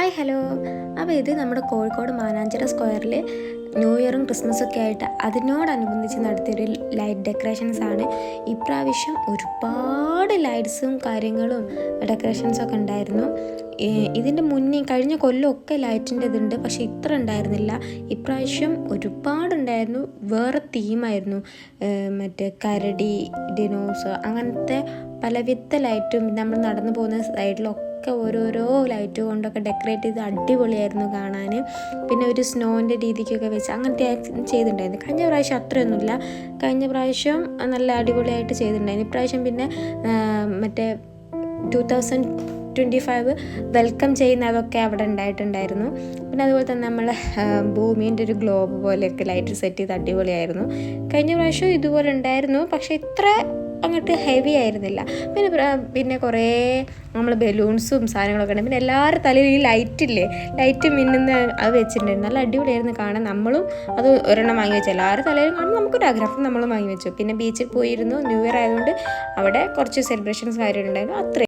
Hi hello. അപ്പോൾ ഇത് നമ്മുടെ കോഴിക്കോട് മാനാഞ്ചിറ സ്ക്വയറിൽ ന്യൂ ഇയറും ക്രിസ്മസൊക്കെ ആയിട്ട് അതിനോടനുബന്ധിച്ച് നടത്തിയൊരു ലൈറ്റ് ഡെക്കറേഷൻസ് ആണ്. ഇപ്രാവശ്യം ഒരുപാട് ലൈറ്റ്സും കാര്യങ്ങളും ഡെക്കറേഷൻസൊക്കെ ഉണ്ടായിരുന്നു. ഇതിൻ്റെ മുന്നേ കഴിഞ്ഞ കൊല്ലമൊക്കെ ലൈറ്റിൻ്റെ ഇതുണ്ട്, പക്ഷേ ഇത്ര ഉണ്ടായിരുന്നില്ല. ഇപ്രാവശ്യം ഒരുപാടുണ്ടായിരുന്നു. വേറെ തീമായിരുന്നു. മറ്റേ കരടി, ഡിനോസ്, അങ്ങനത്തെ പലവിധ ലൈറ്റും നമ്മൾ നടന്നു പോകുന്ന സൈഡിലൊക്കെ ഓരോരോ ലൈറ്റ് കൊണ്ടൊക്കെ ഡെക്കറേറ്റ് ചെയ്ത് അടിപൊളിയായിരുന്നു കാണാൻ. പിന്നെ ഒരു സ്നോൻ്റെ രീതിക്കൊക്കെ വെച്ച് അങ്ങനത്തെ ചെയ്തിട്ടുണ്ടായിരുന്നു. കഴിഞ്ഞ പ്രാവശ്യം അത്രയൊന്നുമില്ല. കഴിഞ്ഞ പ്രാവശ്യം നല്ല അടിപൊളിയായിട്ട് ചെയ്തിട്ടുണ്ടായിരുന്നു. ഇപ്രാവശ്യം പിന്നെ മറ്റേ 2025 വെൽക്കം ചെയ്യുന്നതൊക്കെ അവിടെ ഉണ്ടായിട്ടുണ്ടായിരുന്നു. പിന്നെ അതുപോലെ തന്നെ നമ്മൾ ഭൂമീൻ്റെ ഒരു ഗ്ലോബ് പോലെയൊക്കെ ലൈറ്റ് സെറ്റ് ചെയ്ത് അടിപൊളിയായിരുന്നു. കഴിഞ്ഞ പ്രാവശ്യം ഇതുപോലെ ഉണ്ടായിരുന്നു, പക്ഷേ ഇത്ര അങ്ങോട്ട് ഹെവി ആയിരുന്നില്ല. പിന്നെ കുറേ നമ്മൾ ബലൂൺസും സാധനങ്ങളൊക്കെ ഉണ്ട്. പിന്നെ എല്ലാവരുടെ തലയിൽ ഈ ലൈറ്റ് മിന്നുന്ന അത് വെച്ചിട്ടുണ്ടായിരുന്നു. നല്ല അടിപൊളിയായിരുന്നു കാണാൻ. നമ്മളും അത് ഒരെണ്ണം വാങ്ങി വെച്ചു. എല്ലാവരുടെ തലയിലും കാണുമ്പോൾ നമുക്കൊരാഗ്രഹം, നമ്മളും വാങ്ങി വെച്ചു. പിന്നെ ബീച്ചിൽ പോയിരുന്നു. ന്യൂ ഇയർ ആയതുകൊണ്ട് അവിടെ കുറച്ച് സെലിബ്രേഷൻസ് കാര്യങ്ങളുണ്ടായിരുന്നു. അത്രയും